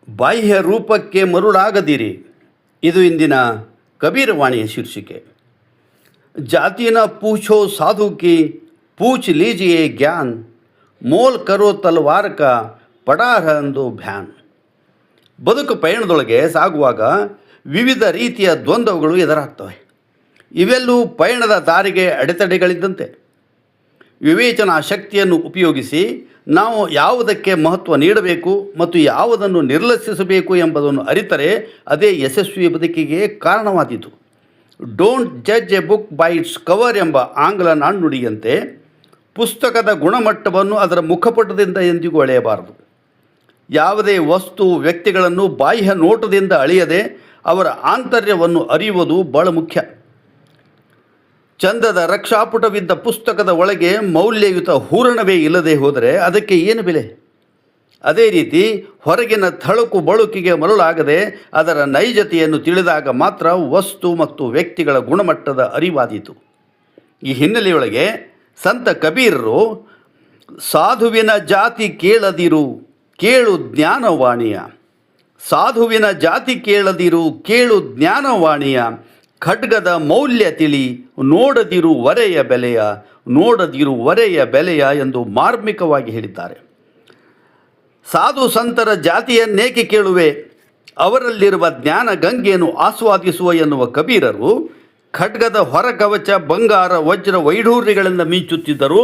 ಬಾಹ್ಯ ರೂಪಕ್ಕೆ ಮರುಳಾಗದಿರಿ. ಇದು ಇಂದಿನ ಕಬೀರವಾಣಿಯ ಶೀರ್ಷಿಕೆ. ಜಾತಿ ನ ಪೂಛೋ ಸಾಧು ಕಿ ಪೂಛ್ ಲೀಜಿಯೇ ಜ್ಞಾನ್, ಮೋಲ್ ಕರೋ ತಲ್ವಾರ್ ಕಾ ಪಡಾರ ಅಂದು ಭ್ಯಾನ್. ಬದುಕು ಪಯಣದೊಳಗೆ ಸಾಗುವಾಗ ವಿವಿಧ ರೀತಿಯ ದ್ವಂದ್ವಗಳು ಎದುರಾಗ್ತವೆ. ಇವೆಲ್ಲೂ ಪಯಣದ ದಾರಿಗೆ ಅಡೆತಡೆಗಳಿದ್ದಂತೆ. ವಿವೇಚನಾ ಶಕ್ತಿಯನ್ನು ಉಪಯೋಗಿಸಿ ನಾವು ಯಾವುದಕ್ಕೆ ಮಹತ್ವ ನೀಡಬೇಕು ಮತ್ತು ಯಾವುದನ್ನು ನಿರ್ಲಕ್ಷಿಸಬೇಕು ಎಂಬುದನ್ನು ಅರಿತರೆ ಅದೇ ಯಶಸ್ವಿ ಬದುಕಿಗೆ ಕಾರಣವಾದೀತು. Don't judge a book by its cover ಎಂಬ ಆಂಗ್ಲ ನಾಣ್ಣುಡಿಯಂತೆ ಪುಸ್ತಕದ ಗುಣಮಟ್ಟವನ್ನು ಅದರ ಮುಖಪಟದಿಂದ ಎಂದಿಗೂ ಅಳೆಯಬಾರದು. ಯಾವುದೇ ವಸ್ತು ವ್ಯಕ್ತಿಗಳನ್ನು ಬಾಹ್ಯ ನೋಟದಿಂದ ಅಳೆಯದೆ ಅವರ ಆಂತರ್ಯವನ್ನು ಅರಿಯುವುದು ಬಹಳ ಮುಖ್ಯ. ಚಂದದ ರಕ್ಷಾಪುಟವಿದ್ದ ಪುಸ್ತಕದ ಒಳಗೆ ಮೌಲ್ಯಯುತ ಹೂರಣವೇ ಇಲ್ಲದೆ ಹೋದರೆ ಅದಕ್ಕೆ ಏನು ಬೆಲೆ? ಅದೇ ರೀತಿ ಹೊರಗಿನ ಥಳಕು ಬಳುಕಿಗೆ ಮರುಳಾಗದೆ ಅದರ ನೈಜತೆಯನ್ನು ತಿಳಿದಾಗ ಮಾತ್ರ ವಸ್ತು ಮತ್ತು ವ್ಯಕ್ತಿಗಳ ಗುಣಮಟ್ಟದ ಅರಿವಾದೀತು. ಈ ಹಿನ್ನೆಲೆಯೊಳಗೆ ಸಂತ ಕಬೀರರು ಸಾಧುವಿನ ಜಾತಿ ಕೇಳದಿರು, ಕೇಳು ಜ್ಞಾನವಾಣಿಯ. ಸಾಧುವಿನ ಜಾತಿ ಕೇಳದಿರು, ಕೇಳು ಜ್ಞಾನವಾಣಿಯ. ಖಡ್ಗದ ಮೌಲ್ಯ ತಿಳಿ, ನೋಡದಿರು ವರೆಯ ಬೆಲೆಯ, ನೋಡದಿರು ವರೆಯ ಬೆಲೆಯ ಎಂದು ಮಾರ್ಮಿಕವಾಗಿ ಹೇಳಿದ್ದಾರೆ. ಸಾಧು ಸಂತರ ಜಾತಿಯನ್ನೇಕೆ ಕೇಳುವೆ, ಅವರಲ್ಲಿರುವ ಜ್ಞಾನ ಗಂಗೆಯನ್ನು ಆಸ್ವಾದಿಸುವ ಎನ್ನುವ ಕಬೀರರು ಖಡ್ಗದ ಹೊರಕವಚ ಬಂಗಾರ ವಜ್ರ ವೈಢೂರ್ಯಗಳಿಂದ ಮಿಂಚುತ್ತಿದ್ದರು.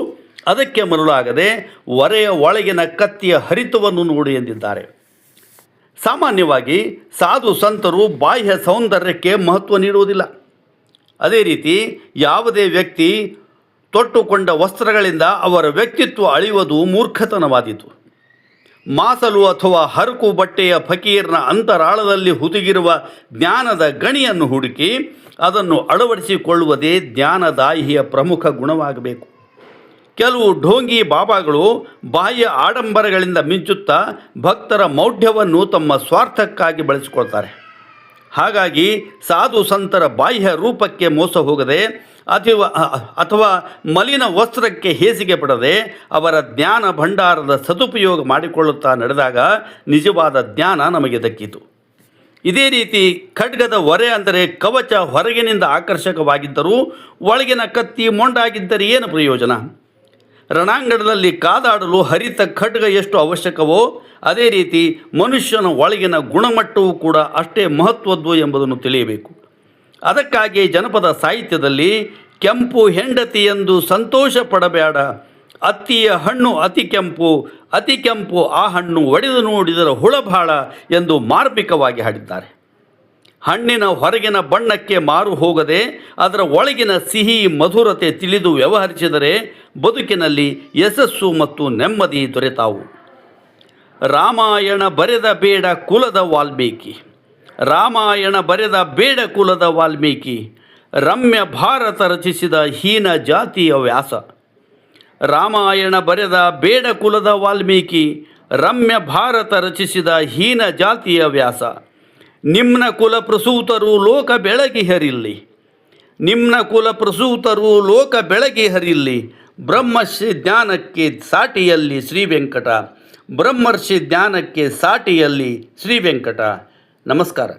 ಅದಕ್ಕೆ ಮರುಳಾಗದೆ ಒರೆಯ ಒಳಗಿನ ಕತ್ತಿಯ ಹರಿತವನ್ನು ನೋಡಿ ಎಂದಿದ್ದಾರೆ. ಸಾಮಾನ್ಯವಾಗಿ ಸಾಧು ಸಂತರು ಬಾಹ್ಯ ಸೌಂದರ್ಯಕ್ಕೆ ಮಹತ್ವ ನೀಡುವುದಿಲ್ಲ. ಅದೇ ರೀತಿ ಯಾವುದೇ ವ್ಯಕ್ತಿ ತೊಟ್ಟುಕೊಂಡ ವಸ್ತ್ರಗಳಿಂದ ಅವರ ವ್ಯಕ್ತಿತ್ವ ಅಳೆಯುವುದು ಮೂರ್ಖತನವಾದೀತು. ಮಾಸಲು ಅಥವಾ ಹರಕು ಬಟ್ಟೆಯ ಫಕೀರ್ನ ಅಂತರಾಳದಲ್ಲಿ ಹುದುಗಿರುವ ಜ್ಞಾನದ ಗಣಿಯನ್ನು ಹುಡುಕಿ ಅದನ್ನು ಅಳವಡಿಸಿಕೊಳ್ಳುವುದೇ ಜ್ಞಾನದಾಹಿಯ ಪ್ರಮುಖ ಗುಣವಾಗಬೇಕು. ಕೆಲವು ಢೋಂಗಿ ಬಾಬಾಗಳು ಬಾಹ್ಯ ಆಡಂಬರಗಳಿಂದ ಮಿಂಚುತ್ತಾ ಭಕ್ತರ ಮೌಢ್ಯವನ್ನು ತಮ್ಮ ಸ್ವಾರ್ಥಕ್ಕಾಗಿ ಬಳಸಿಕೊಳ್ತಾರೆ. ಹಾಗಾಗಿ ಸಾಧು ಸಂತರ ಬಾಹ್ಯ ರೂಪಕ್ಕೆ ಮೋಸ ಹೋಗದೆ ಅಥವಾ ಮಲಿನ ವಸ್ತ್ರಕ್ಕೆ ಹೇಸಿಗೆ ಪಡದೆ ಅವರ ಜ್ಞಾನ ಭಂಡಾರದ ಸದುಪಯೋಗ ಮಾಡಿಕೊಳ್ಳುತ್ತಾ ನಡೆದಾಗ ನಿಜವಾದ ಜ್ಞಾನ ನಮಗೆ ದಕ್ಕಿತು. ಇದೇ ರೀತಿ ಖಡ್ಗದ ಹೊರೆ ಅಂದರೆ ಕವಚ ಹೊರಗಿನಿಂದ ಆಕರ್ಷಕವಾಗಿದ್ದರೂ ಒಳಗಿನ ಕತ್ತಿ ಮೊಂಡಾಗಿದ್ದರೆ ಏನು ಪ್ರಯೋಜನ? ರಣಾಂಗಣದಲ್ಲಿ ಕಾದಾಡಲು ಹರಿತ ಖಡ್ಗ ಎಷ್ಟು ಅವಶ್ಯಕವೋ ಅದೇ ರೀತಿ ಮನುಷ್ಯನ ಒಳಗಿನ ಗುಣಮಟ್ಟವೂ ಕೂಡ ಅಷ್ಟೇ ಮಹತ್ವದ್ದು ಎಂಬುದನ್ನು ತಿಳಿಯಬೇಕು. ಅದಕ್ಕಾಗಿ ಜನಪದ ಸಾಹಿತ್ಯದಲ್ಲಿ ಕೆಂಪು ಹೆಂಡತಿ ಎಂದು ಸಂತೋಷ ಪಡಬೇಡ, ಅತ್ತಿಯ ಹಣ್ಣು ಅತಿ ಕೆಂಪು, ಅತಿ ಕೆಂಪು ಆ ಹಣ್ಣು ಒಡೆದು ನೋಡಿದರ ಹುಳಬಾಳ ಎಂದು ಮಾರ್ಮಿಕವಾಗಿ ಹಾಡಿದ್ದಾರೆ. ಹಣ್ಣಿನ ಹೊರಗಿನ ಬಣ್ಣಕ್ಕೆ ಮಾರು ಹೋಗದೆ ಅದರ ಒಳಗಿನ ಸಿಹಿ ಮಧುರತೆ ತಿಳಿದು ವ್ಯವಹರಿಸಿದರೆ ಬದುಕಿನಲ್ಲಿ ಯಶಸ್ಸು ಮತ್ತು ನೆಮ್ಮದಿ ದೊರೆತಾವು. ರಾಮಾಯಣ ಬರೆದ ಬೇಡ ಕುಲದ ವಾಲ್ಮೀಕಿ, ರಾಮಾಯಣ ಬರೆದ ಬೇಡ ಕುಲದ ವಾಲ್ಮೀಕಿ, ರಮ್ಯ ಭಾರತ ರಚಿಸಿದ ಹೀನ ಜಾತಿಯ ವ್ಯಾಸ. ರಾಮಾಯಣ ಬರೆದ ಬೇಡ ಕುಲದ ವಾಲ್ಮೀಕಿ, ರಮ್ಯ ಭಾರತ ರಚಿಸಿದ ಹೀನ ಜಾತಿಯ ವ್ಯಾಸ. ನಿಮ್ನ ಕುಲ ಪ್ರಸೂತರು ಲೋಕ ಬೆಳಗಿಹರಿಲ್ಲಿ, ನಿಮ್ನ ಕುಲ ಪ್ರಸೂತರು ಲೋಕ ಬೆಳಗಿಹರಿಲ್ಲಿ. ಬ್ರಹ್ಮರ್ಷಿ ಜ್ಞಾನಕ್ಕೆ ಸಾಟಿಯಲ್ಲಿ ಶ್ರೀ ವೆಂಕಟ, ಬ್ರಹ್ಮರ್ಷಿ ಜ್ಞಾನಕ್ಕೆ ಸಾಟಿಯಲ್ಲಿ ಶ್ರೀ ವೆಂಕಟ. ನಮಸ್ಕಾರ.